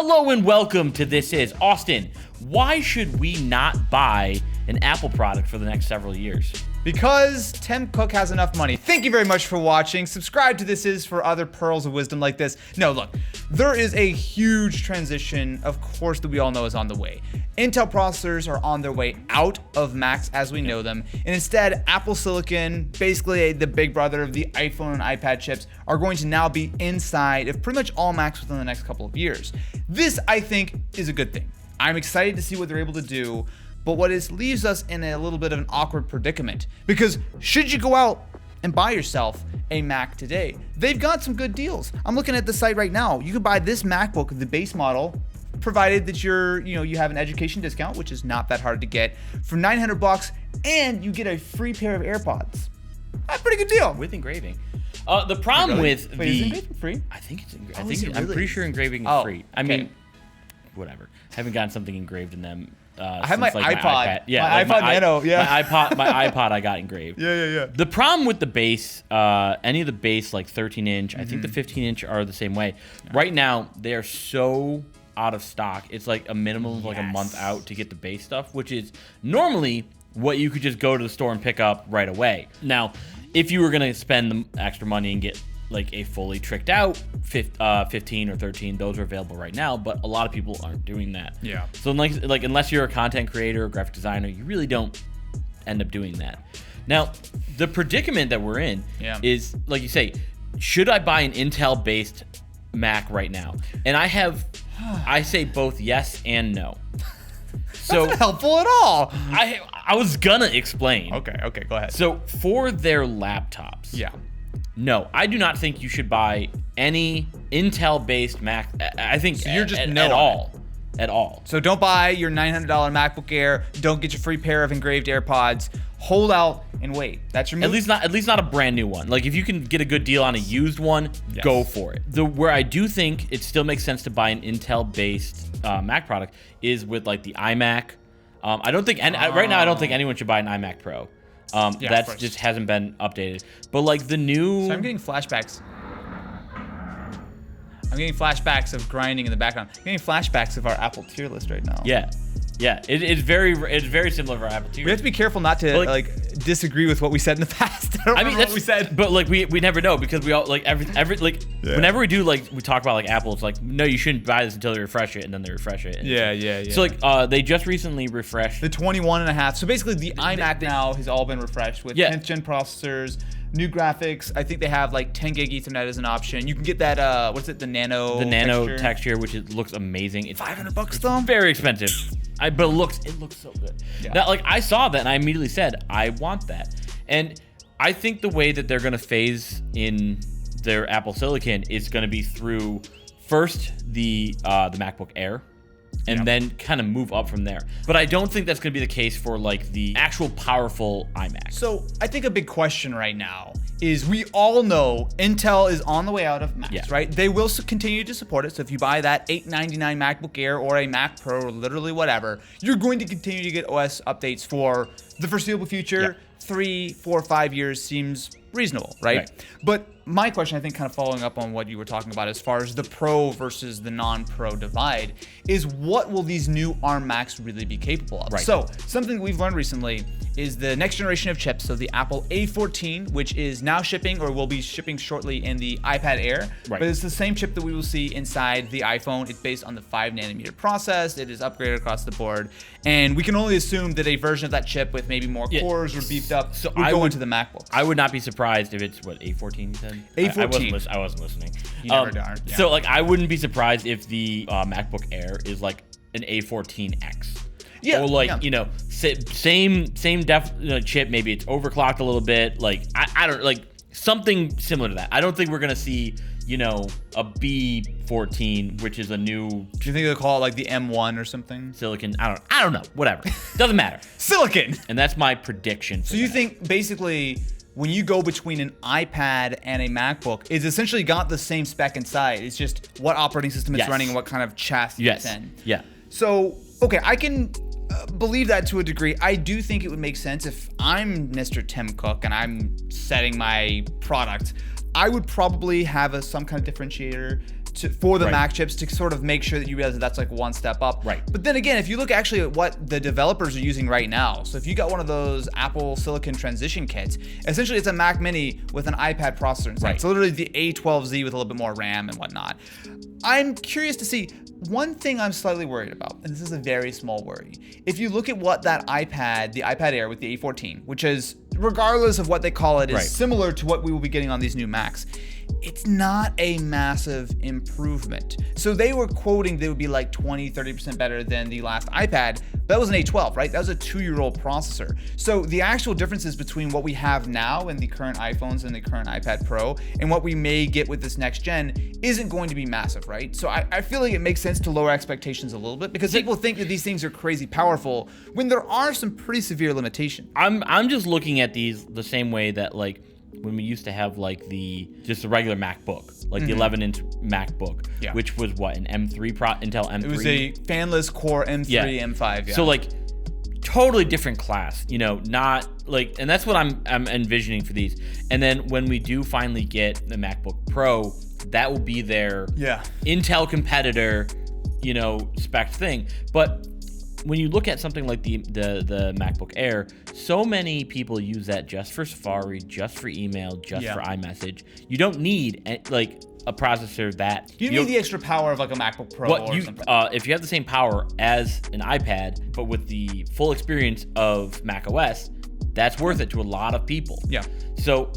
Hello and welcome to This Is Austin. Why should we not buy an Apple product for the next several years? Because Tim Cook has enough money. Thank you very much for watching. Subscribe to This Is for other pearls of wisdom like this. No, look, there is a huge transition, of course, that we all know is on the way. Intel processors are on their way out of Macs as we know them, and instead, Apple Silicon, basically the big brother of the iPhone and iPad chips, are going to now be inside of pretty much all Macs within the next couple of years. This, I think, is a good thing. I'm excited to see what they're able to do. But what leaves us in a little bit of an awkward predicament, because should you go out and buy yourself a Mac today, they've got some good deals. I'm looking at the site right now. You can buy this MacBook, the base model, provided that you have an education discount, which is not that hard to get, for $900, and you get a free pair of AirPods. That's a pretty good deal. With engraving. The problem with Wait, is engraving free? I think it's Oh, I is think it I'm really? pretty sure engraving is free. I okay. mean, whatever. I haven't gotten something engraved in them. I have my since, iPod. My iPad. Yeah, my like iPod Nano. Yeah. My iPod I got engraved. Yeah. The problem with the base, any of the base like 13-inch, I think the 15-inch are the same way. Right now, they are so out of stock. It's like a minimum of like a month out to get the base stuff, which is normally what you could just go to the store and pick up right away. Now, if you were gonna spend the extra money and get like a fully tricked out 15 or 13, those are available right now, but a lot of people aren't doing that. Yeah. So like unless you're a content creator or graphic designer, you really don't end up doing that. Now, the predicament that we're in is, like you say, should I buy an Intel based Mac right now? And I say both yes and no. So That's not helpful at all. I was gonna explain. Okay, go ahead. So for their laptops, no, I do not think you should buy any Intel-based Mac. I think So you're just at all. So don't buy your $900 MacBook Air. Don't get your free pair of engraved AirPods. Hold out and wait. That's your move. At least not a brand new one. Like if you can get a good deal on a used one, go for it. Where I do think it still makes sense to buy an Intel-based Mac product is with like the iMac. I don't think right now I don't think anyone should buy an iMac Pro. That just hasn't been updated. But like the new... So I'm getting flashbacks. I'm getting flashbacks of grinding in the background. I'm getting flashbacks of our Apple tier list right now. Yeah. It's very similar to our Apple tier. We have to be careful not to like disagree with what we said in the past. I mean, that's what we said. But like we never know, because we all like whenever we do like we talk about like Apple, it's like, no, you shouldn't buy this until they refresh it, and then they refresh it. Yeah. So like they just recently refreshed the 21.5. So basically the iMac now has all been refreshed with 10th gen processors, new graphics. I think they have like 10 gig Ethernet as an option. You can get that the nano texture, which looks amazing. It's $500 though. Very expensive. But it looks so good. Yeah. Now, like I saw that and I immediately said, I want that. And I think the way that they're gonna phase in their Apple Silicon is gonna be through first the MacBook Air, and then kind of move up from there. But I don't think that's gonna be the case for like the actual powerful iMac. So I think a big question right now is, we all know Intel is on the way out of Macs, right? They will continue to support it. So if you buy that $899 MacBook Air or a Mac Pro or literally whatever, you're going to continue to get OS updates for the foreseeable future. 3, 4, 5 years seems reasonable, right? But my question, I think, kind of following up on what you were talking about as far as the Pro versus the non-Pro divide, is what will these new ARM Macs really be capable of? So something we've learned recently is the next generation of chips, so the Apple A14, which is now shipping or will be shipping shortly in the iPad Air, but it's the same chip that we will see inside the iPhone. It's based on the 5nm process. It is upgraded across the board, and we can only assume that a version of that chip with maybe more cores or beefed up would go into the MacBooks. I would not be surprised if it's what, A14 you said? A14. I wasn't listening. You never are. Yeah. So like I wouldn't be surprised if the MacBook Air is like an A14X. Or like, you know, same chip, maybe it's overclocked a little bit. Like I don't, like something similar to that. I don't think we're gonna see, you know, a B14, which is a new. Do you think they'll call it like the M1 or something? Silicon. I don't know. Whatever. Doesn't matter. Silicon. And that's my prediction. So you think basically when you go between an iPad and a MacBook, it's essentially got the same spec inside. It's just what operating system it's running and what kind of chassis it's in. Yeah. So, okay, I can believe that to a degree. I do think it would make sense if I'm Mr. Tim Cook and I'm setting my product. I would probably have some kind of differentiator for the Mac chips to sort of make sure that you realize that that's like one step up. Right. But then again, if you look actually at what the developers are using right now, so if you got one of those Apple Silicon transition kits, essentially it's a Mac Mini with an iPad processor inside. Right. So literally the A12Z with a little bit more RAM and whatnot. I'm curious to see, one thing I'm slightly worried about, and this is a very small worry. If you look at what that iPad, the iPad Air with the A14, which is, regardless of what they call it, is similar to what we will be getting on these new Macs, it's not a massive improvement. So they were quoting they would be like 20, 30% better than the last iPad. That was an A12, right? That was a 2-year-old processor. So the actual differences between what we have now in the current iPhones and the current iPad Pro and what we may get with this next gen isn't going to be massive, right? So I feel like it makes sense to lower expectations a little bit because people think that these things are crazy powerful when there are some pretty severe limitations. I'm just looking at these the same way that like when we used to have like just a regular MacBook, like the 11-inch MacBook, which was what, an M3 Intel M3. It was a fanless Core M3, M5. Yeah. So like totally different class, you know, not like, and that's what I'm envisioning for these. And then when we do finally get the MacBook Pro, that will be their Intel competitor, you know, spec thing. But when you look at something like the MacBook Air, so many people use that just for Safari, just for email, just for iMessage. You don't need like a processor that you need the extra power of like a MacBook Pro or something. If you have the same power as an iPad, but with the full experience of macOS, that's worth it to a lot of people. Yeah. So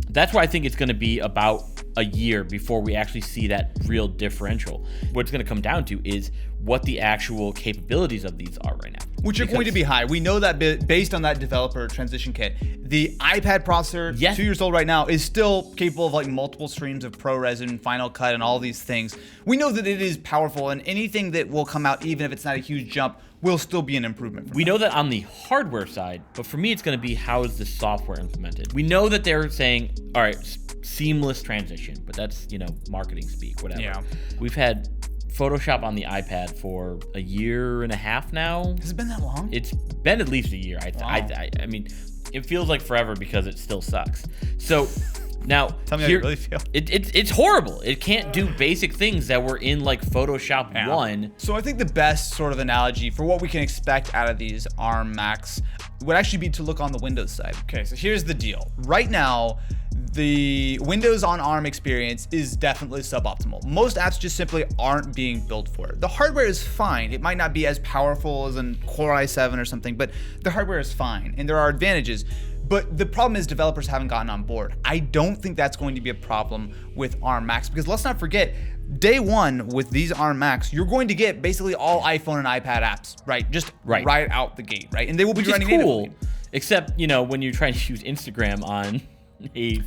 that's why I think it's going to be about a year before we actually see that real differential. What it's going to come down to is what the actual capabilities of these are right now. Which are going to be high. We know that based on that developer transition kit. The iPad processor, 2 years old right now, is still capable of like multiple streams of ProRes and Final Cut and all these things. We know that it is powerful, and anything that will come out, even if it's not a huge jump, will still be an improvement. We know that on the hardware side, but for me, it's going to be how is the software implemented. We know that they're saying, all right, seamless transition, but that's, you know, marketing speak, whatever. Yeah. We've had Photoshop on the iPad for a year and a half now. Has it been that long? It's been at least a year. I mean, it feels like forever because it still sucks. So now, tell me how you really feel. It's horrible. It can't do basic things that were in like Photoshop 1. So I think the best sort of analogy for what we can expect out of these ARM Macs would actually be to look on the Windows side. Okay, so here's the deal. Right now, the Windows on ARM experience is definitely suboptimal. Most apps just simply aren't being built for it. The hardware is fine. It might not be as powerful as a Core i7 or something, but the hardware is fine, and there are advantages. But the problem is developers haven't gotten on board. I don't think that's going to be a problem with ARM Macs, because let's not forget, day one with these ARM Macs, you're going to get basically all iPhone and iPad apps, right? Just right out the gate, right? And they will be running natively. Except, you know, when you're trying to use Instagram on a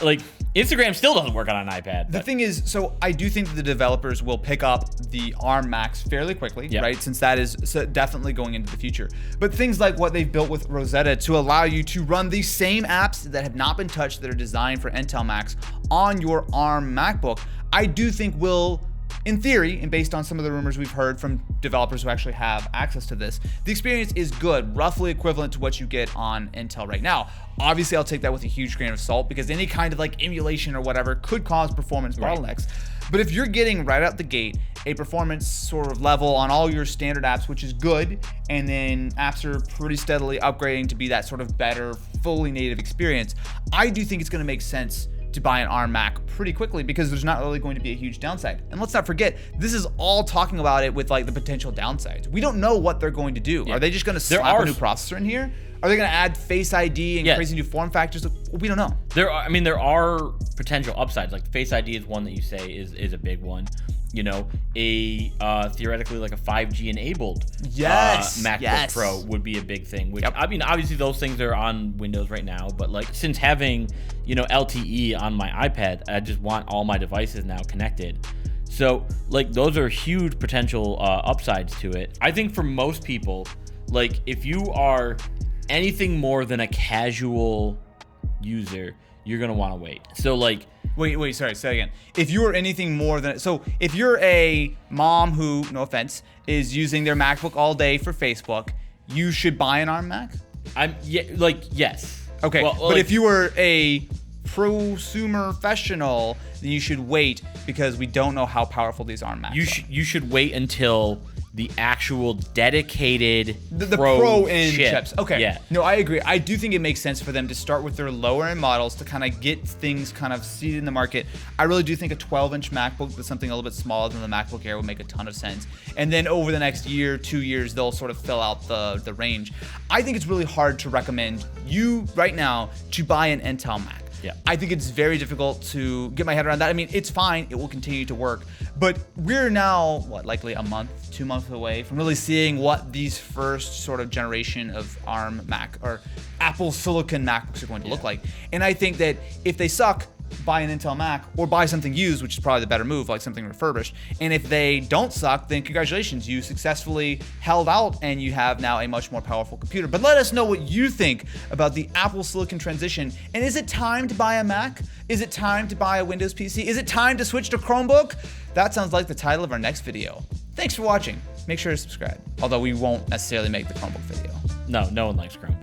like Instagram still doesn't work on an iPad. The thing is, so I do think that the developers will pick up the ARM Macs fairly quickly, right? Since that is definitely going into the future. But things like what they've built with Rosetta to allow you to run these same apps that have not been touched, that are designed for Intel Macs on your ARM MacBook, I do think will, in theory, and based on some of the rumors we've heard from developers who actually have access to this, the experience is good, roughly equivalent to what you get on Intel right now. Obviously, I'll take that with a huge grain of salt because any kind of like emulation or whatever could cause performance bottlenecks. But if you're getting right out the gate a performance sort of level on all your standard apps, which is good, and then apps are pretty steadily upgrading to be that sort of better, fully native experience, I do think it's going to make sense to buy an ARM Mac pretty quickly because there's not really going to be a huge downside. And let's not forget, this is all talking about it with like the potential downsides. We don't know what they're going to do. Are they just going to slap a new processor in here? Are they going to add Face ID and crazy new form factors? We don't know. There are potential upsides. Like Face ID is one that you say is a big one. You know, a theoretically like a 5G enabled MacBook Pro would be a big thing. Which I mean, obviously those things are on Windows right now, but like since having, you know, LTE on my iPad, I just want all my devices now connected. So like those are huge potential upsides to it. I think for most people, like if you are anything more than a casual user, you're gonna want to wait. So like. Wait, sorry, say that again. If you are anything more than, so if you're a mom who, no offense, is using their MacBook all day for Facebook, you should buy an ARM Mac? Yes. Okay, well, but like, if you were a prosumer professional, then you should wait because we don't know how powerful these ARM Macs are. You should wait until the actual dedicated the pro-end chip. chips. Okay. Yeah. No, I agree. I do think it makes sense for them to start with their lower-end models to kind of get things kind of seated in the market. I really do think a 12-inch MacBook with something a little bit smaller than the MacBook Air would make a ton of sense. And then over the next year, 2 years, they'll sort of fill out the range. I think it's really hard to recommend you right now to buy an Intel Mac. Yeah. I think it's very difficult to get my head around that. I mean, it's fine. It will continue to work. But we're now, likely a month, 2 months away from really seeing what these first sort of generation of ARM Mac or Apple Silicon MacBooks are going to look like. And I think that if they suck, buy an Intel Mac or buy something used, which is probably the better move, like something refurbished. And if they don't suck, then congratulations, you successfully held out and you have now a much more powerful computer. But let us know what you think about the Apple Silicon transition. And is it time to buy a Mac? Is it time to buy a Windows PC? Is it time to switch to Chromebook? That sounds like the title of our next video. Thanks for watching. Make sure to subscribe. Although we won't necessarily make the Chromebook video. No one likes Chromebook.